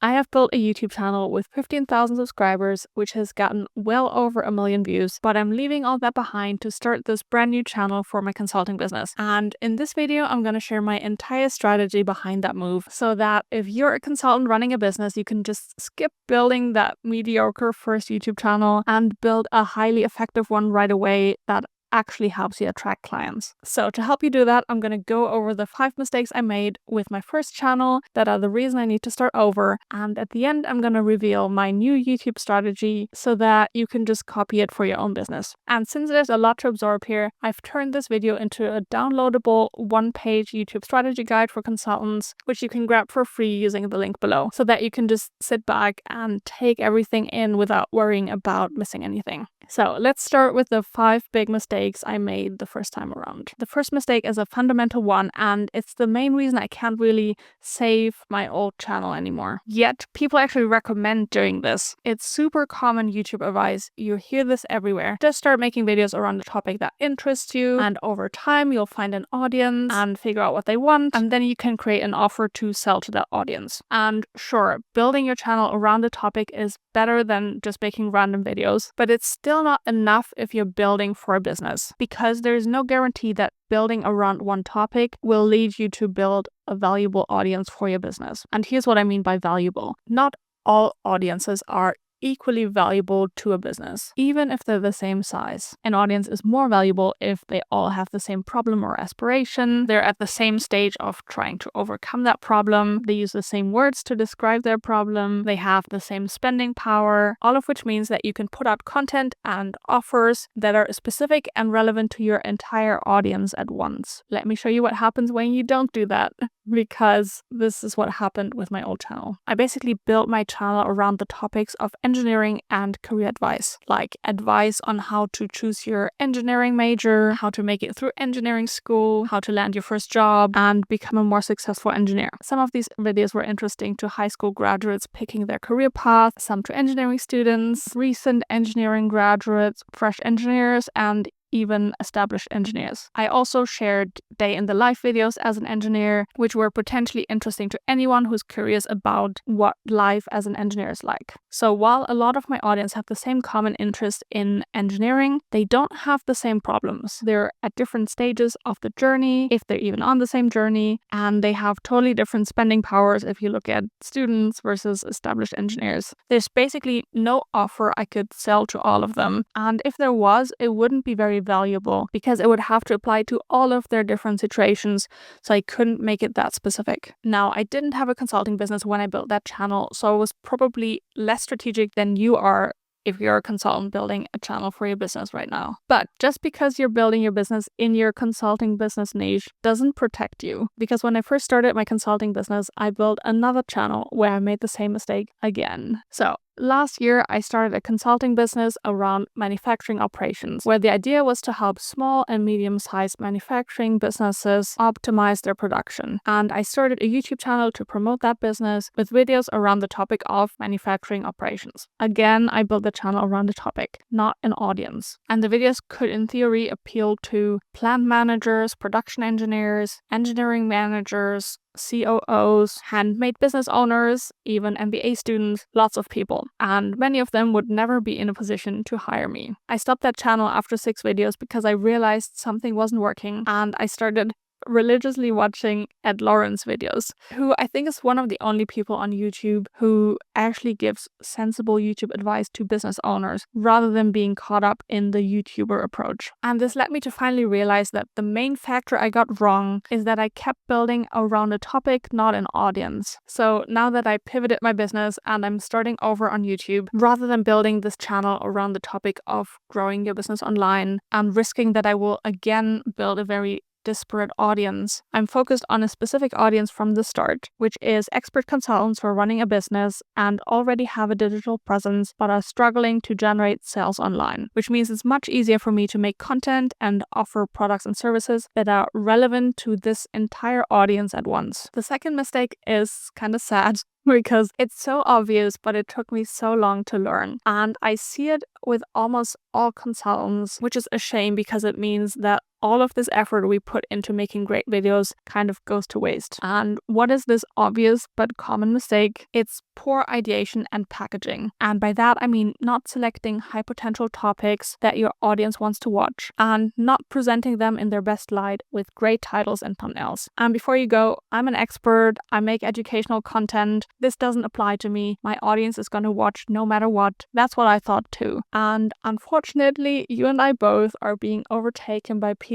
I have built a YouTube channel with 15,000 subscribers, which has gotten well over 1 million views, but I'm leaving all that behind to start this brand new channel for my consulting business. And in this video, I'm going to share my entire strategy behind that move so that if you're a consultant running a business, you can just skip building that mediocre first YouTube channel and build a highly effective one right away that actually helps you attract clients. So to help you do that, I'm going to go over the 5 mistakes I made with my first channel that are the reason I need to start over. And at the end, I'm going to reveal my new YouTube strategy so that you can just copy it for your own business. And since there's a lot to absorb here, I've turned this video into a downloadable 1-page YouTube strategy guide for consultants, which you can grab for free using the link below so that you can just sit back and take everything in without worrying about missing anything. So let's start with the 5 big mistakes I made the first time around. The first mistake is a fundamental one, and it's the main reason I can't really save my old channel anymore. Yet, people actually recommend doing this. It's super common YouTube advice. You hear this everywhere. Just start making videos around the topic that interests you, and over time, you'll find an audience and figure out what they want, and then you can create an offer to sell to that audience. And sure, building your channel around the topic is better than just making random videos, but it's still not enough if you're building for a business, because there is no guarantee that building around one topic will lead you to build a valuable audience for your business. And here's what I mean by valuable. Not all audiences are equally valuable to a business, even if they're the same size. An audience is more valuable if they all have the same problem or aspiration, they're at the same stage of trying to overcome that problem, they use the same words to describe their problem, they have the same spending power, all of which means that you can put out content and offers that are specific and relevant to your entire audience at once. Let me show you what happens when you don't do that, because this is what happened with my old channel. I basically built my channel around the topics of engineering and career advice, like advice on how to choose your engineering major, how to make it through engineering school, how to land your first job, and become a more successful engineer. Some of these videos were interesting to high school graduates picking their career path, some to engineering students, recent engineering graduates, fresh engineers, and even established engineers. I also shared day in the life videos as an engineer, which were potentially interesting to anyone who's curious about what life as an engineer is like. So while a lot of my audience have the same common interest in engineering, they don't have the same problems. They're at different stages of the journey, if they're even on the same journey, and they have totally different spending powers if you look at students versus established engineers. There's basically no offer I could sell to all of them, and if there was, it wouldn't be very valuable because it would have to apply to all of their different situations, so I couldn't make it that specific. Now, I didn't have a consulting business when I built that channel, so I was probably less strategic than you are if you're a consultant building a channel for your business right now. But just because you're building your business in your consulting business niche doesn't protect you. Because when I first started my consulting business, I built another channel where I made the same mistake again. So last year, I started a consulting business around manufacturing operations, where the idea was to help small and medium-sized manufacturing businesses optimize their production. And I started a YouTube channel to promote that business with videos around the topic of manufacturing operations. Again, I built the channel around the topic, not an audience. And the videos could, in theory, appeal to plant managers, production engineers, engineering managers, COOs, handmade business owners, even MBA students, lots of people. And many of them would never be in a position to hire me. I stopped that channel after 6 videos because I realized something wasn't working, and I started religiously watching Ed Lawrence videos, who I think is one of the only people on YouTube who actually gives sensible YouTube advice to business owners rather than being caught up in the YouTuber approach. And this led me to finally realize that the main factor I got wrong is that I kept building around a topic, not an audience. So now that I pivoted my business and I'm starting over on YouTube, rather than building this channel around the topic of growing your business online and risking that I will again build a very disparate audience, I'm focused on a specific audience from the start, which is expert consultants who are running a business and already have a digital presence but are struggling to generate sales online, which means it's much easier for me to make content and offer products and services that are relevant to this entire audience at once. The second mistake is kind of sad, because it's so obvious, but it took me so long to learn. And I see it with almost all consultants, which is a shame because it means that all of this effort we put into making great videos kind of goes to waste. And what is this obvious but common mistake? It's poor ideation and packaging. And by that, I mean not selecting high potential topics that your audience wants to watch and not presenting them in their best light with great titles and thumbnails. And before you go, I'm an expert. I make educational content. This doesn't apply to me. My audience is going to watch no matter what. That's what I thought too. And unfortunately, you and I both are being overtaken by people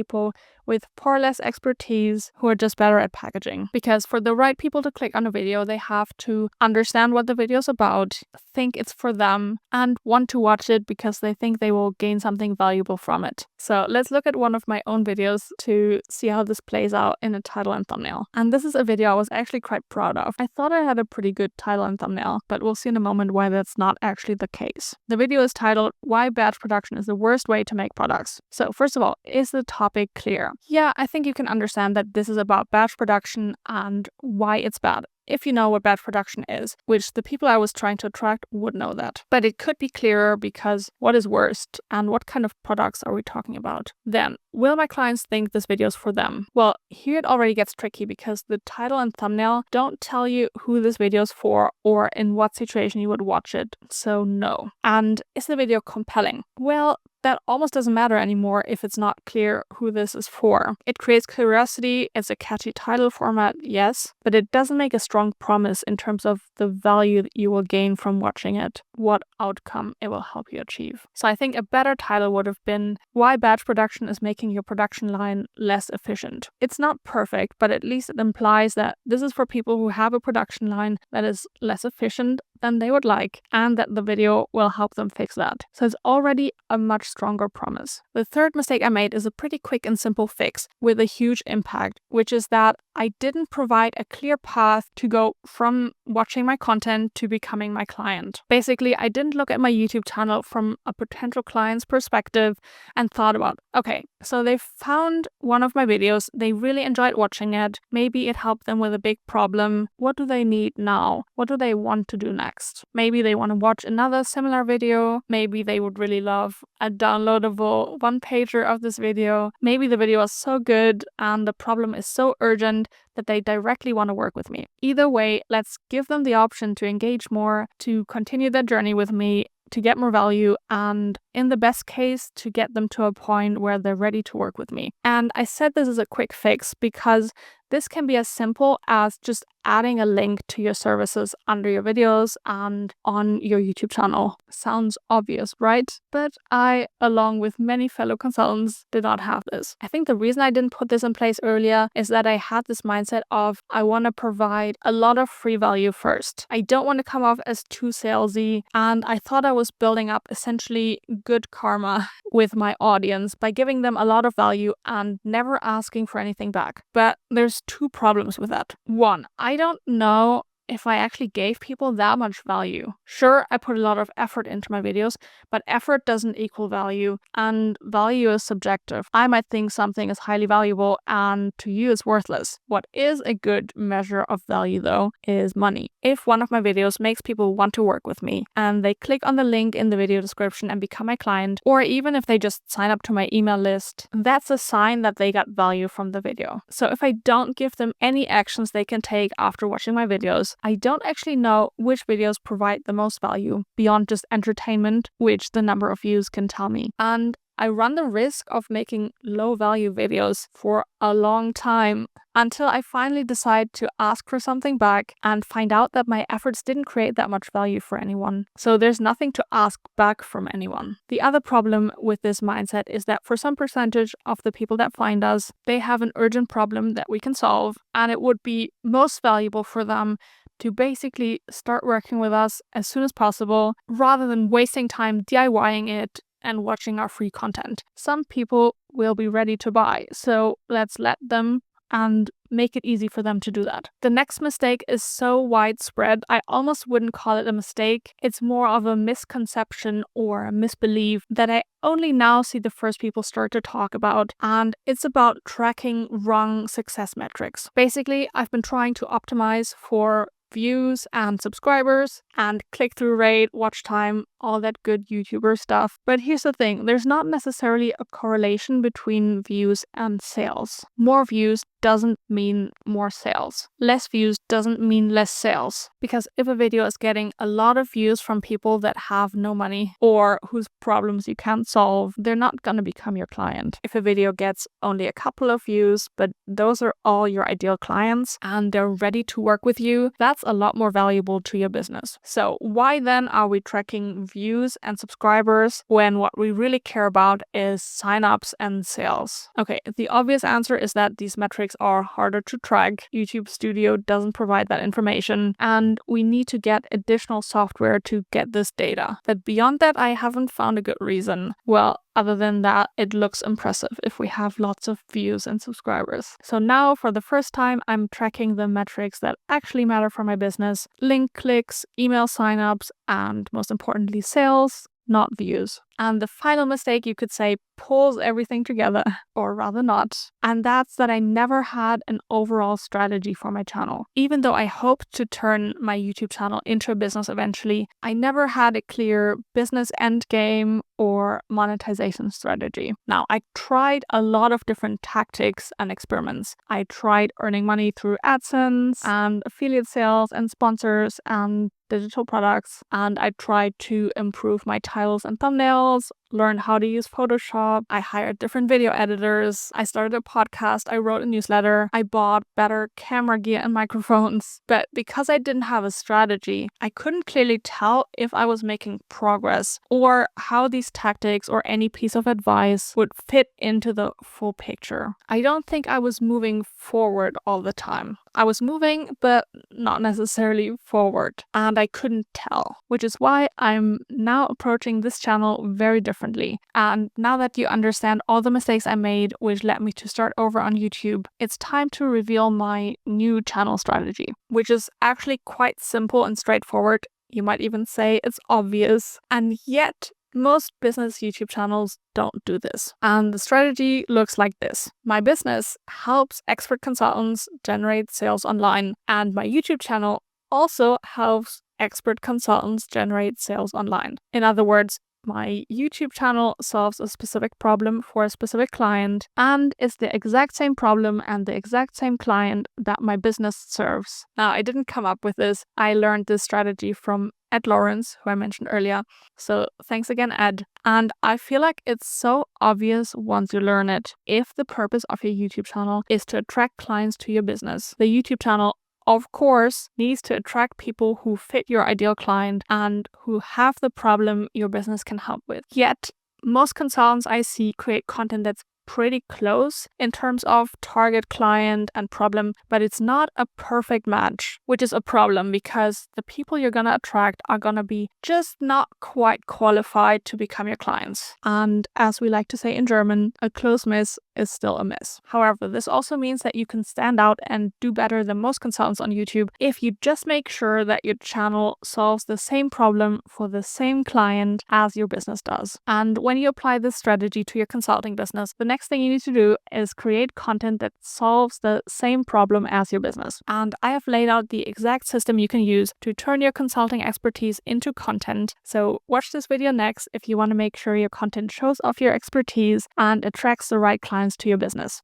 with far less expertise who are just better at packaging. Because for the right people to click on a video, they have to understand what the video is about, think it's for them, and want to watch it because they think they will gain something valuable from it. So let's look at one of my own videos to see how this plays out in a title and thumbnail. And this is a video I was actually quite proud of. I thought I had a pretty good title and thumbnail, but we'll see in a moment why that's not actually the case. The video is titled, "Why Batch Production is the Worst Way to Make Products." So first of all, is the topic clear? Yeah, I think you can understand that this is about batch production and why it's bad. If you know what batch production is, which the people I was trying to attract would know that. But it could be clearer because what is worst and what kind of products are we talking about? Then, will my clients think this video is for them? Well, here it already gets tricky because the title and thumbnail don't tell you who this video is for or in what situation you would watch it. So no. And is the video compelling? Well, that almost doesn't matter anymore if it's not clear who this is for. It creates curiosity, it's a catchy title format, yes, but it doesn't make a strong promise in terms of the value that you will gain from watching it, what outcome it will help you achieve. So I think a better title would have been, "Why Batch Production is Making Your Production Line Less Efficient." It's not perfect, but at least it implies that this is for people who have a production line that is less efficient than they would like, and that the video will help them fix that. So it's already a much stronger promise. The third mistake I made is a pretty quick and simple fix with a huge impact, which is that I didn't provide a clear path to go from watching my content to becoming my client. Basically, I didn't look at my YouTube channel from a potential client's perspective and thought about, okay, so they found one of my videos, they really enjoyed watching it, maybe it helped them with a big problem. What do they need now? What do they want to do next? Maybe they want to watch another similar video. Maybe they would really love a downloadable one-pager of this video. Maybe the video is so good and the problem is so urgent that they directly want to work with me. Either way, let's give them the option to engage more, to continue their journey with me, to get more value, and in the best case, to get them to a point where they're ready to work with me. And I said this is a quick fix because this can be as simple as just adding a link to your services under your videos and on your YouTube channel. Sounds obvious, right? But I, along with many fellow consultants, did not have this. I think the reason I didn't put this in place earlier is that I had this mindset of I want to provide a lot of free value first. I don't want to come off as too salesy, and I thought I was building up essentially good karma with my audience by giving them a lot of value and never asking for anything back. But there's two problems with that. One, I don't know if I actually gave people that much value. Sure, I put a lot of effort into my videos, but effort doesn't equal value, and value is subjective. I might think something is highly valuable and to you it's worthless. What is a good measure of value though is money. If one of my videos makes people want to work with me and they click on the link in the video description and become my client, or even if they just sign up to my email list, that's a sign that they got value from the video. So if I don't give them any actions they can take after watching my videos, I don't actually know which videos provide the most value beyond just entertainment, which the number of views can tell me. And I run the risk of making low value videos for a long time until I finally decide to ask for something back and find out that my efforts didn't create that much value for anyone. So there's nothing to ask back from anyone. The other problem with this mindset is that for some percentage of the people that find us, they have an urgent problem that we can solve, and it would be most valuable for them to basically start working with us as soon as possible rather than wasting time DIYing it and watching our free content. Some people will be ready to buy, so let's let them and make it easy for them to do that. The next mistake is so widespread, I almost wouldn't call it a mistake. It's more of a misconception or a misbelief that I only now see the first people start to talk about, and it's about tracking wrong success metrics. Basically, I've been trying to optimize for views and subscribers and click-through rate, watch time, all that good YouTuber stuff. But here's the thing, there's not necessarily a correlation between views and sales. More views doesn't mean more sales. Less views doesn't mean less sales. Because if a video is getting a lot of views from people that have no money or whose problems you can't solve, they're not going to become your client. If a video gets only a couple of views, but those are all your ideal clients and they're ready to work with you, that's a lot more valuable to your business. So why then are we tracking views and subscribers when what we really care about is signups and sales? Okay, the obvious answer is that these metrics are harder to track. YouTube Studio doesn't provide that information, and we need to get additional software to get this data. But beyond that, I haven't found a good reason. Well, other than that, it looks impressive if we have lots of views and subscribers. So now, for the first time, I'm tracking the metrics that actually matter for my business: link clicks, email signups, and most importantly, sales, not views. And the final mistake, you could say, pulls everything together, or rather not. And that's that I never had an overall strategy for my channel. Even though I hoped to turn my YouTube channel into a business eventually, I never had a clear business end game or monetization strategy. Now, I tried a lot of different tactics and experiments. I tried earning money through AdSense and affiliate sales and sponsors and digital products, and I tried to improve my titles and thumbnails, learned how to use Photoshop. I hired different video editors. I started a podcast. I wrote a newsletter. I bought better camera gear and microphones. But because I didn't have a strategy, I couldn't clearly tell if I was making progress or how these tactics or any piece of advice would fit into the full picture. I don't think I was moving forward all the time. I was moving, but not necessarily forward, and I couldn't tell, which is why I'm now approaching this channel very differently. And now that you understand all the mistakes I made, which led me to start over on YouTube, it's time to reveal my new channel strategy, which is actually quite simple and straightforward. You might even say it's obvious, and yet most business YouTube channels don't do this. And the strategy looks like this. My business helps expert consultants generate sales online, and my YouTube channel also helps expert consultants generate sales online. In other words, my YouTube channel solves a specific problem for a specific client and is the exact same problem and the exact same client that my business serves. Now, I didn't come up with this. I learned this strategy from Ed Lawrence, who I mentioned earlier. So thanks again, Ed. And I feel like it's so obvious once you learn it. If the purpose of your YouTube channel is to attract clients to your business, the YouTube channel of course needs to attract people who fit your ideal client and who have the problem your business can help with. Yet, most consultants I see create content that's pretty close in terms of target client and problem, but it's not a perfect match, which is a problem because the people you're gonna attract are gonna be just not quite qualified to become your clients. And as we like to say in German, a close miss is still a miss. However, this also means that you can stand out and do better than most consultants on YouTube if you just make sure that your channel solves the same problem for the same client as your business does. And when you apply this strategy to your consulting business, the next thing you need to do is create content that solves the same problem as your business. And I have laid out the exact system you can use to turn your consulting expertise into content. So watch this video next if you want to make sure your content shows off your expertise and attracts the right clients to your business.